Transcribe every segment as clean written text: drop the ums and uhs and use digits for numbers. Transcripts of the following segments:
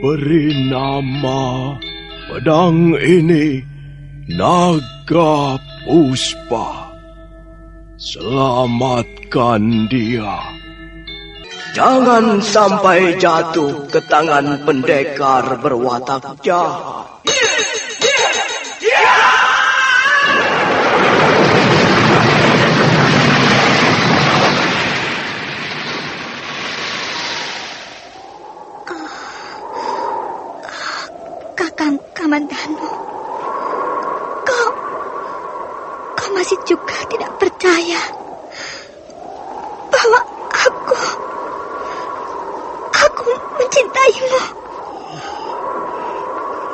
Beri nama pedang ini Naga Puspa. Selamatkan dia. Jangan sampai jatuh ke tangan pendekar berwatak jahat. Kakang Kamandanu, kau masih juga tidak percaya bahwa aku mencintaimu.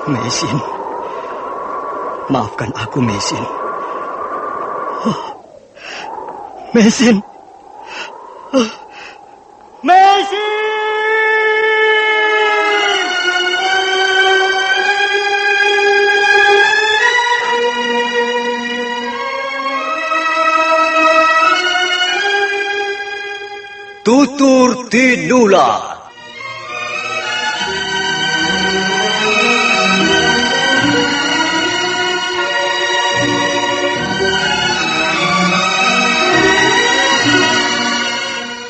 Mesin, maafkan aku, Mesin. Mesin. Mesin! Tutur Tinula.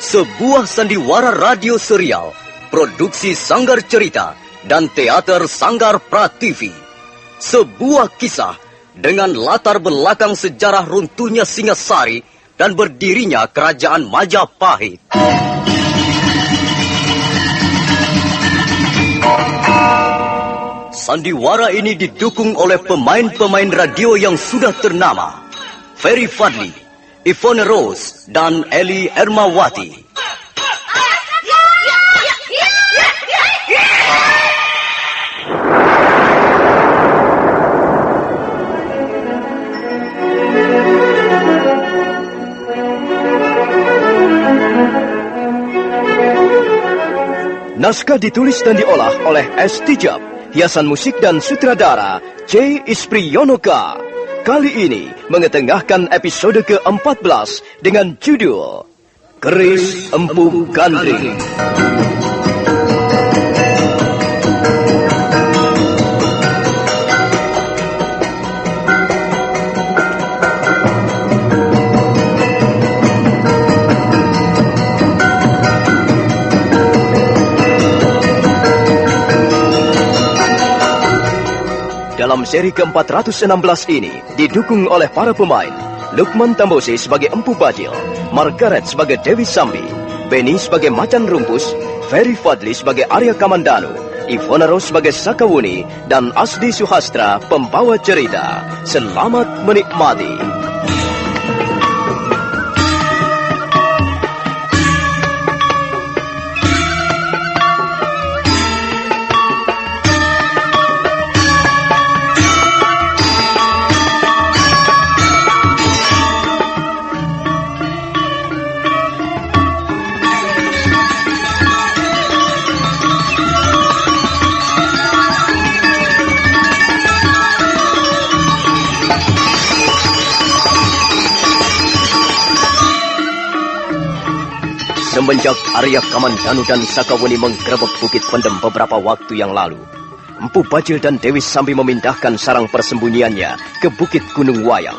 Sebuah sandiwara radio serial, produksi Sanggar Cerita dan teater Sanggar Prativi. Sebuah kisah dengan latar belakang sejarah runtuhnya Singasari dan berdirinya Kerajaan Majapahit. Sandiwara ini didukung oleh pemain-pemain radio yang sudah ternama, Ferry Fadli, Ivone Rose, dan Eli Ermawati. Naskah ditulis dan diolah oleh S. Tijab, hiasan musik dan sutradara C. Ispriyonoka. Kali ini mengetengahkan episode ke-14 dengan judul Keris Empu Gandring. Dalam seri ke-416 ini didukung oleh para pemain Lukman Tambosi sebagai Empu Bajil, Margaret sebagai Dewi Sambi, Beni sebagai Macan Rumpus, Ferry Fadli sebagai Arya Kamandanu, Ivone Rose sebagai Sakawuni, dan Asdi Suhastra pembawa cerita. Selamat menikmati. Semenjak Arya Kamandanu dan Sakawuni menggerebek Bukit Pendem beberapa waktu yang lalu, Empu Bajil dan Dewi Sambi memindahkan sarang persembunyiannya ke Bukit Gunung Wayang.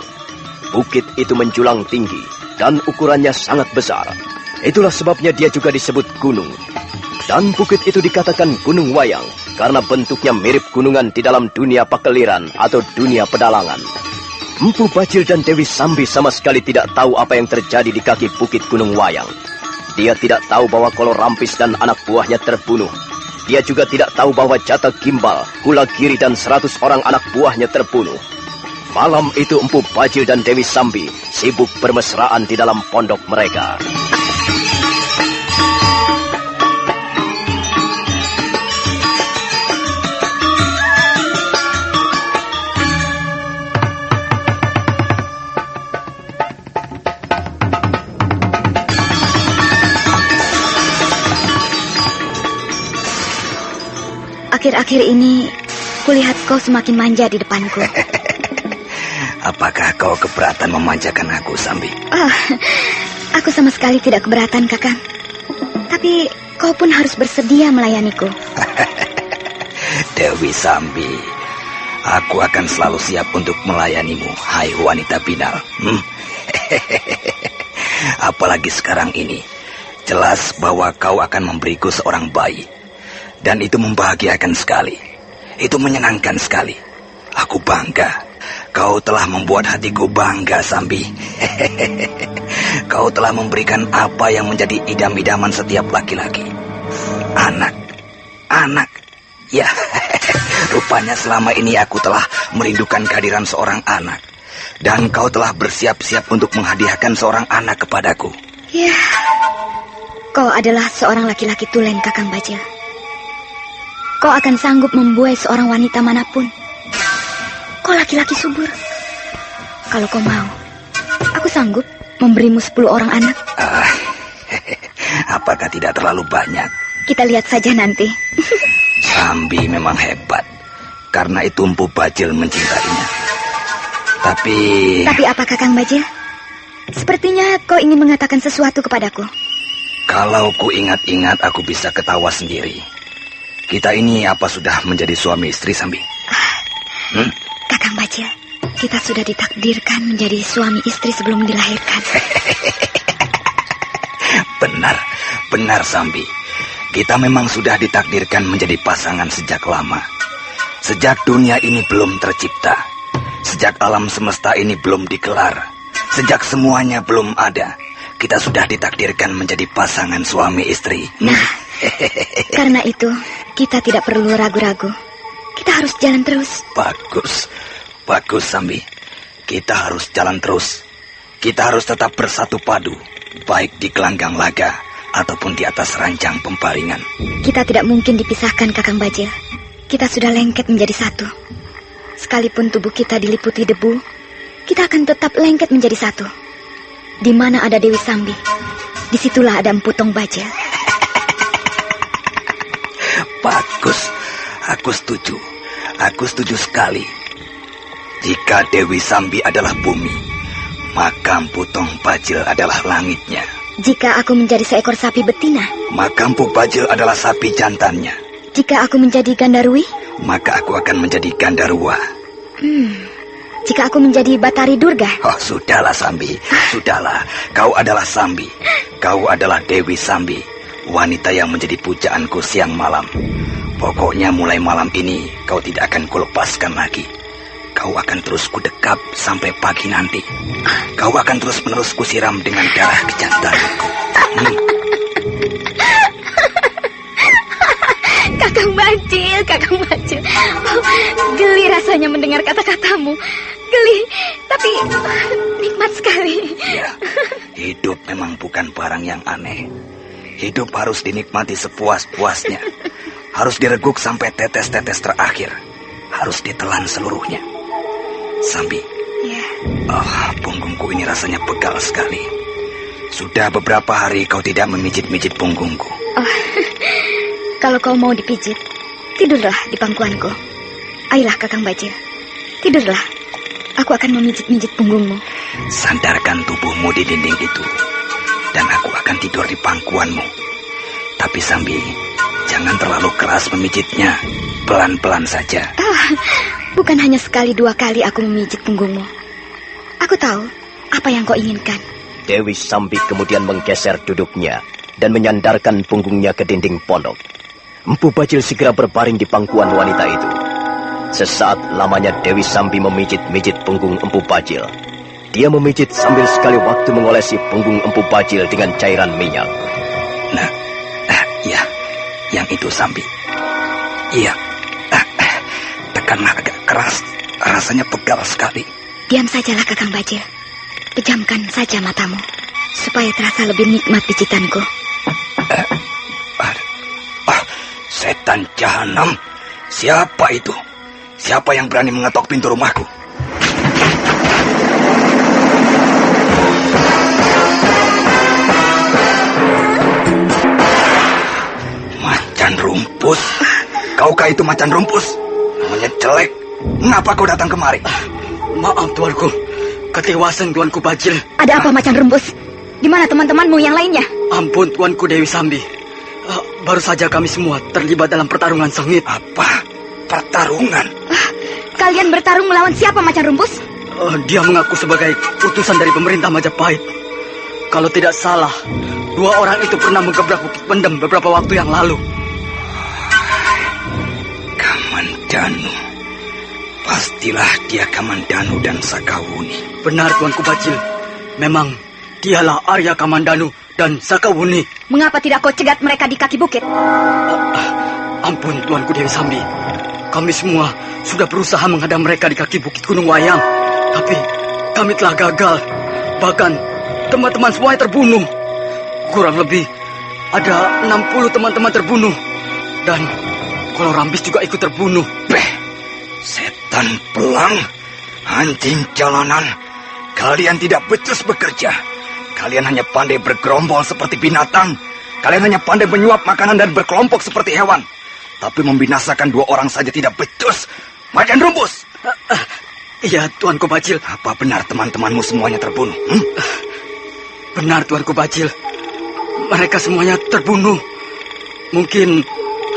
Bukit itu menjulang tinggi dan ukurannya sangat besar. Itulah sebabnya dia juga disebut gunung. Dan bukit itu dikatakan Gunung Wayang karena bentuknya mirip gunungan di dalam dunia pakeliran atau dunia pedalangan. Empu Bajil dan Dewi Sambi sama sekali tidak tahu apa yang terjadi di kaki Bukit Gunung Wayang. Dia tidak tahu bahwa Kolo Rampis dan anak buahnya terbunuh. Dia juga tidak tahu bahwa Jata Gimbal, Kulagiri, dan 100 orang anak buahnya terbunuh. Malam itu Empu Bajil dan Dewi Sambi sibuk bermesraan di dalam pondok mereka. Akhir-akhir ini, kulihat kau semakin manja di depanku. Apakah kau keberatan memanjakan aku, Sambi? Aku sama sekali tidak keberatan, Kakang. Tapi kau pun harus bersedia melayaniku. Dewi Sambi, aku akan selalu siap untuk melayanimu, hai wanita binal. Apalagi sekarang ini, jelas bahwa kau akan memberiku seorang bayi. Dan itu membahagiakan sekali. Itu menyenangkan sekali. Aku bangga. Kau telah membuat hatiku bangga, Sambi. Kau telah memberikan apa yang menjadi idam-idaman setiap laki-laki. Anak. Ya, rupanya selama ini aku telah merindukan kehadiran seorang anak. Dan kau telah bersiap-siap untuk menghadiahkan seorang anak kepadaku. Ya, kau adalah seorang laki-laki tulen, Kakang Bajil. Kau akan sanggup membuai seorang wanita manapun. Kau laki-laki subur. Kalau kau mau, aku sanggup memberimu 10 orang anak. Apakah tidak terlalu banyak? Kita lihat saja nanti. Sambi memang hebat. Karena itu Empu Bajil mencintainya. Tapi apa, Kakang Bajil? Sepertinya kau ingin mengatakan sesuatu kepadaku. Kalau ku ingat-ingat, aku bisa ketawa sendiri. Kita ini apa sudah menjadi suami istri, Sambi? Kakang Bajil, kita sudah ditakdirkan menjadi suami istri sebelum dilahirkan. Benar, Sambi. Kita memang sudah ditakdirkan menjadi pasangan sejak lama. Sejak dunia ini belum tercipta. Sejak alam semesta ini belum digelar. Sejak semuanya belum ada. Kita sudah ditakdirkan menjadi pasangan suami istri. Nah, karena itu kita tidak perlu ragu-ragu. Kita harus jalan terus. Bagus, Sambi. Kita harus jalan terus. Kita harus tetap bersatu padu, baik di gelanggang laga ataupun di atas ranjang pembaringan. Kita tidak mungkin dipisahkan, Kakang Bajil. Kita sudah lengket menjadi satu. Sekalipun tubuh kita diliputi debu, kita akan tetap lengket menjadi satu. Di mana ada Dewi Sambi, disitulah ada Empu Tong Bajil. Bagus, aku setuju sekali. Jika Dewi Sambi adalah bumi, maka Empu Tong Bajil adalah langitnya. Jika aku menjadi seekor sapi betina, maka Empu Bajil adalah sapi jantannya. Jika aku menjadi Gandarwi, maka aku akan menjadi Gandarwa. Jika aku menjadi Batari Durga. Oh, sudahlah Sambi, sudahlah. Kau adalah Sambi. Kau adalah Dewi Sambi, wanita yang menjadi pujaanku siang malam. Pokoknya mulai malam ini kau tidak akan kulepaskan lagi. Kau akan terus kudekap sampai pagi nanti. Kau akan terus-menerus kusiram dengan darah kejantanku. Kakang Bajil. Oh, geli rasanya mendengar kata-katamu. Geli, tapi nikmat sekali. Ya, hidup memang bukan barang yang aneh. Hidup harus dinikmati sepuas-puasnya. Harus direguk sampai tetes-tetes terakhir. Harus ditelan seluruhnya. Sambi. Ya. Punggungku ini rasanya pegal sekali. Sudah beberapa hari kau tidak memijit-mijit punggungku. Kalau kau mau dipijit, tidurlah di pangkuanku. Ayolah Kakang Bajil, tidurlah. Aku akan memijit-mijit punggungmu. Sandarkan tubuhmu di dinding itu, dan aku akan tidur di pangkuanmu. Tapi Sambi, jangan terlalu keras memijitnya. Pelan-pelan saja. Bukan hanya sekali 2 kali aku memijit punggungmu. Aku tahu apa yang kau inginkan. Dewi Sambi kemudian menggeser duduknya dan menyandarkan punggungnya ke dinding pondok. Empu Bajil segera berbaring di pangkuan wanita itu. Sesaat lamanya Dewi Sambi memijit-mijit punggung Empu Bajil. Dia memijit sambil sekali waktu mengolesi punggung Empu Bajil dengan cairan minyak. Ya, yang itu Sambi. Iya, tekanlah agak keras. Rasanya pegal sekali. Diam sajalah Kakang Bajil. Pejamkan saja matamu, supaya terasa lebih nikmat pijitanku. Setan jahanam. Siapa itu? Siapa yang berani mengetok pintu rumahku? Macan rumpus. Kaukah itu macan rumpus? Namanya jelek. Mengapa kau datang kemari? Maaf tuanku, ketewasan tuanku Bajil. Ada apa macan rumpus? Di mana teman-temanmu yang lainnya? Ampun tuanku Dewi Sambi. Baru saja kami semua terlibat dalam pertarungan sengit. Apa? pertarungan. Kalian bertarung melawan siapa, Macan Rumpus? Dia mengaku sebagai utusan dari pemerintah Majapahit. Kalau tidak salah, 2 orang itu pernah menggebrak Bukit Pendem beberapa waktu yang lalu. Kamandanu. Pastilah dia Kamandanu dan Sakawuni. Benar, Tuanku Bajil. Memang dialah Arya Kamandanu dan Sakawuni. Mengapa tidak kau cegat mereka di kaki bukit? Ampun, Tuanku Dewi Sambi. Kami semua sudah berusaha menghadang mereka di kaki Bukit Gunung Wayang. Tapi kami telah gagal. Bahkan teman-teman semuanya terbunuh. Kurang lebih ada 60 teman-teman terbunuh. Dan Kolor Rambis juga ikut terbunuh. Setan pelang, anjing jalanan. Kalian tidak becus bekerja. Kalian hanya pandai bergerombol seperti binatang. Kalian hanya pandai menyuap makanan dan berkelompok seperti hewan. Tapi membinasakan 2 orang saja tidak becus. Macan Rumpus! Iya, Tuanku Bajil. Apa benar teman-temanmu semuanya terbunuh? Benar, Tuanku Bajil. Mereka semuanya terbunuh. Mungkin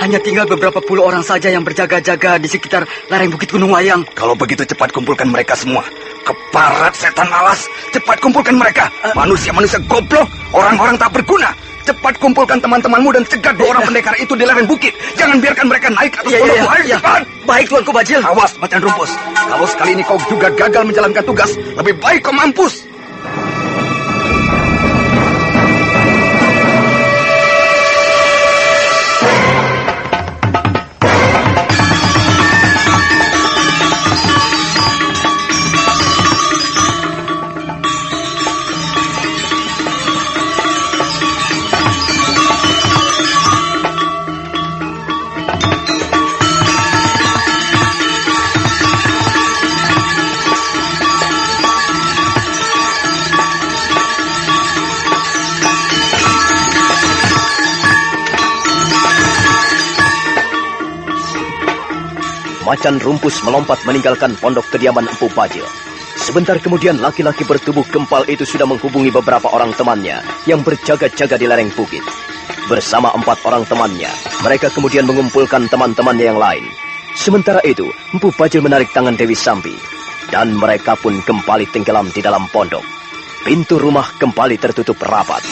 hanya tinggal beberapa puluh orang saja yang berjaga-jaga di sekitar lereng Bukit Gunung Wayang. Kalau begitu cepat kumpulkan mereka semua. Keparat setan malas, cepat kumpulkan mereka. Manusia-manusia goblok, orang-orang tak berguna. Cepat kumpulkan teman-temanmu dan cegat 2 orang pendekar itu di lereng bukit. Jangan biarkan mereka naik atas pondokku. Ayo, cepat. Baik, Tuanku Bajil. Awas, Macan Rumpus. Kalau sekali ini kau juga gagal menjalankan tugas, lebih baik kau mampus. Macan Rumpus melompat meninggalkan pondok kediaman Empu Bajil. Sebentar kemudian laki-laki bertubuh gempal itu sudah menghubungi beberapa orang temannya yang berjaga-jaga di lereng bukit. Bersama 4 orang temannya, mereka kemudian mengumpulkan teman-temannya yang lain. Sementara itu, Empu Bajil menarik tangan Dewi Sambi, dan mereka pun kembali tenggelam di dalam pondok. Pintu rumah kembali tertutup rapat.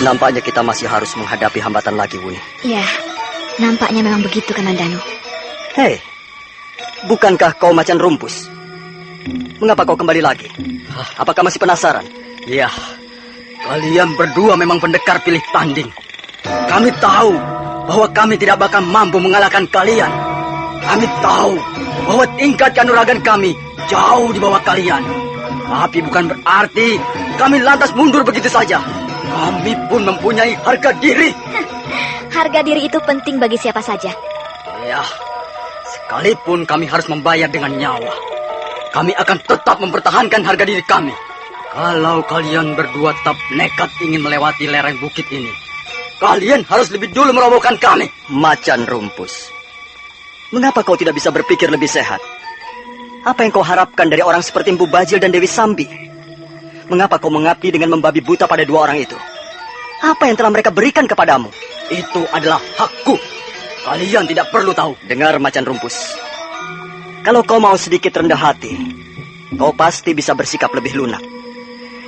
Nampaknya kita masih harus menghadapi hambatan lagi, Wuni. Iya, nampaknya memang begitu, Kamandanu. Hei, bukankah kau Macan Rumpus? Mengapa kau kembali lagi? Apakah masih penasaran? Iya, kalian berdua memang pendekar pilih tanding. Kami tahu bahwa kami tidak bakal mampu mengalahkan kalian. Kami tahu bahwa tingkat kanuragan kami jauh di bawah kalian. Tapi bukan berarti kami lantas mundur begitu saja. Kami pun mempunyai harga diri. Harga diri itu penting bagi siapa saja. Ya, sekalipun kami harus membayar dengan nyawa, kami akan tetap mempertahankan harga diri kami. Kalau kalian berdua tetap nekat ingin melewati lereng bukit ini, kalian harus lebih dulu merobohkan kami. Macan Rumpus, mengapa kau tidak bisa berpikir lebih sehat? Apa yang kau harapkan dari orang seperti Empu Bajil dan Dewi Sambi? Mengapa kau mengabdi dengan membabi buta pada 2 orang itu? Apa yang telah mereka berikan kepadamu? Itu adalah hakku. Kalian tidak perlu tahu. Dengar, Macan Rumpus. Kalau kau mau sedikit rendah hati, kau pasti bisa bersikap lebih lunak.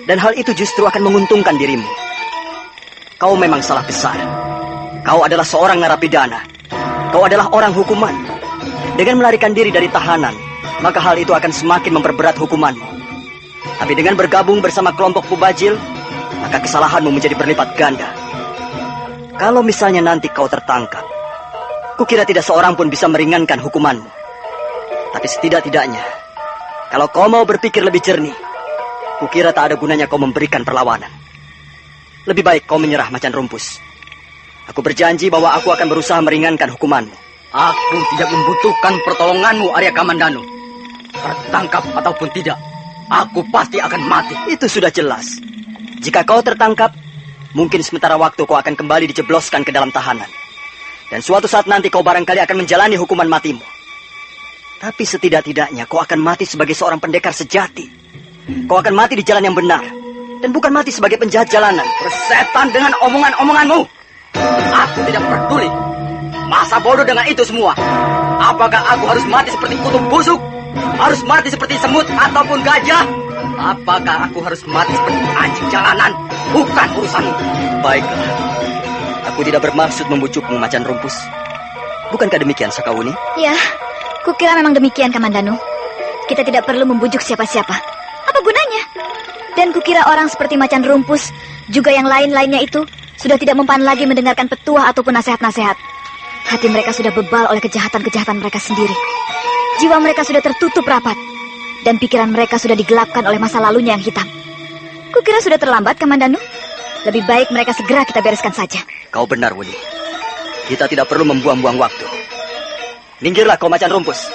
Dan hal itu justru akan menguntungkan dirimu. Kau memang salah besar. Kau adalah seorang narapidana. Kau adalah orang hukuman. Dengan melarikan diri dari tahanan, maka hal itu akan semakin memperberat hukumanmu. Tapi dengan bergabung bersama kelompok Pubajil, maka kesalahanmu menjadi berlipat ganda. Kalau misalnya nanti kau tertangkap, kukira tidak seorang pun bisa meringankan hukumanmu. Tapi setidak-tidaknya, kalau kau mau berpikir lebih jernih, kukira tak ada gunanya kau memberikan perlawanan. Lebih baik kau menyerah, Macan Rumpus. Aku berjanji bahwa aku akan berusaha meringankan hukumanmu. Aku tidak membutuhkan pertolonganmu, Arya Kamandanu. Tertangkap ataupun tidak, aku pasti akan mati. Itu sudah jelas. Jika kau tertangkap, mungkin sementara waktu kau akan kembali dijebloskan ke dalam tahanan. Dan suatu saat nanti kau barangkali akan menjalani hukuman matimu. Tapi setidak-tidaknya kau akan mati sebagai seorang pendekar sejati. Kau akan mati di jalan yang benar. Dan bukan mati sebagai penjahat jalanan. Bersetan dengan omongan-omonganmu. Aku tidak peduli. Masa bodoh dengan itu semua? Apakah aku harus mati seperti kutub busuk? Harus mati seperti semut ataupun gajah? Apakah aku harus mati seperti anjing jalanan? Bukan urusanmu. Baiklah. Aku tidak bermaksud membujukmu, Macan Rumpus. Bukankah demikian, Sakawuni? Ya, kukira memang demikian, Kamandanu. Kita tidak perlu membujuk siapa-siapa. Apa gunanya? Dan kukira orang seperti Macan Rumpus, juga yang lain-lainnya itu, sudah tidak mempan lagi mendengarkan petuah ataupun nasihat-nasihat. Hati mereka sudah bebal oleh kejahatan-kejahatan mereka sendiri. Jiwa mereka sudah tertutup rapat. Dan pikiran mereka sudah digelapkan oleh masa lalunya yang hitam. Kukira sudah terlambat, Kamandanu. Lebih baik mereka segera kita bereskan saja. Kau benar, Wuni. Kita tidak perlu membuang-buang waktu. Minggirlah kau, Macan Rumpus.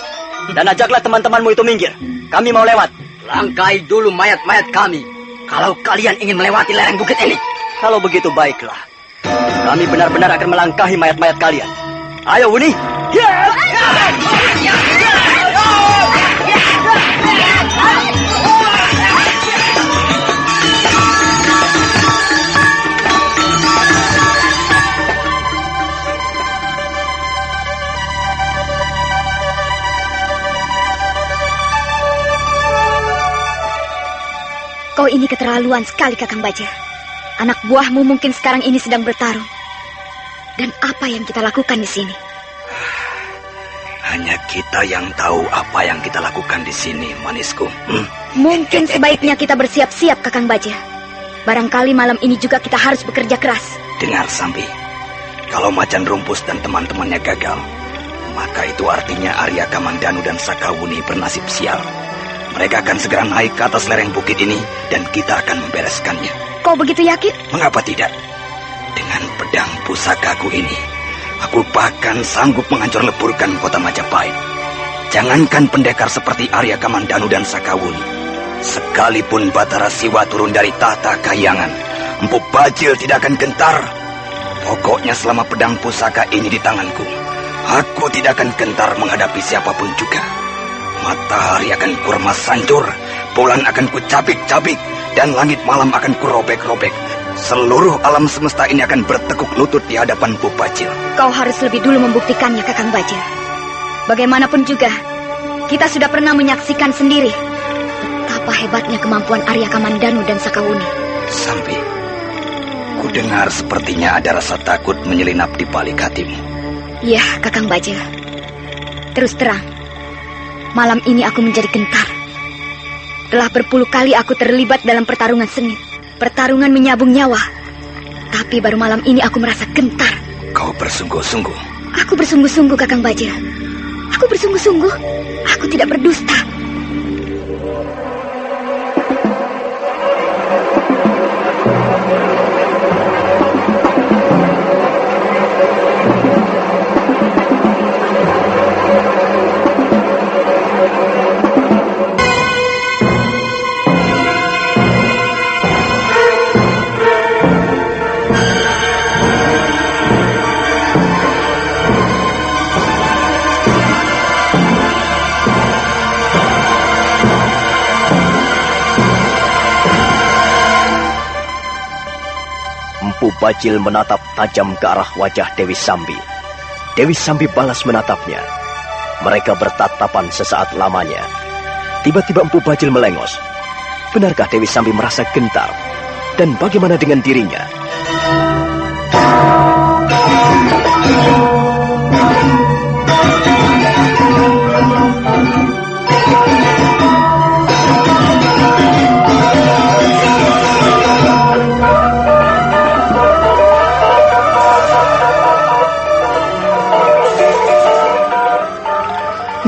Dan ajaklah teman-temanmu itu minggir. Kami mau lewat. Langkai dulu mayat-mayat kami. Kalau kalian ingin melewati lereng bukit ini. Kalau begitu baiklah. Kami benar-benar akan melangkahi mayat-mayat kalian. Ayo, Wuni. Kau ini keterlaluan sekali, Kakang Bajir. Anak buahmu mungkin sekarang ini sedang bertarung. Dan apa yang kita lakukan di sini? Hanya kita yang tahu apa yang kita lakukan di sini, manisku. Mungkin sebaiknya kita bersiap-siap, Kakang Bajir. Barangkali malam ini juga kita harus bekerja keras. Dengar, Sambi. Kalau Macan Rumpus dan teman-temannya gagal, maka itu artinya Arya Kamandanu dan Sakawuni bernasib sial. Mereka akan segera naik ke atas lereng bukit ini dan kita akan membereskannya. Kau begitu yakin? Mengapa tidak? Dengan pedang pusakaku ini, aku bahkan sanggup menghancur leburkan kota Majapahit. Jangankan pendekar seperti Arya Kamandanu dan Sakawuni, sekalipun Batara Siwa turun dari tahta Kahyangan, Empu Bajil tidak akan gentar. Pokoknya selama pedang pusaka ini di tanganku, aku tidak akan gentar menghadapi siapapun juga. Matahari akan kuremas hancur, bulan akan kucabik-cabik, dan langit malam akan kurobek-robek. Seluruh alam semesta ini akan bertekuk lutut di hadapan Empu Bajil. Kau harus lebih dulu membuktikannya, Kakang Bajil. Bagaimanapun juga, kita sudah pernah menyaksikan sendiri betapa hebatnya kemampuan Arya Kamandanu dan Sakawuni. Sambi, ku dengar sepertinya ada rasa takut menyelinap di balik hatimu. Iya, Kakang Bajil. Terus terang, malam ini aku menjadi gentar. Telah berpuluh kali aku terlibat dalam pertarungan sengit, pertarungan menyabung nyawa. Tapi baru malam ini aku merasa gentar. Kau bersungguh-sungguh. Aku bersungguh-sungguh, Kakang Bajil. Aku bersungguh-sungguh. Aku tidak berdusta. Empu Bajil menatap tajam ke arah wajah Dewi Sambi. Dewi Sambi balas menatapnya. Mereka bertatapan sesaat lamanya. Tiba-tiba Empu Bajil melengos. Benarkah Dewi Sambi merasa gentar? Dan bagaimana dengan dirinya?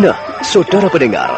Nah, saudara pendengar,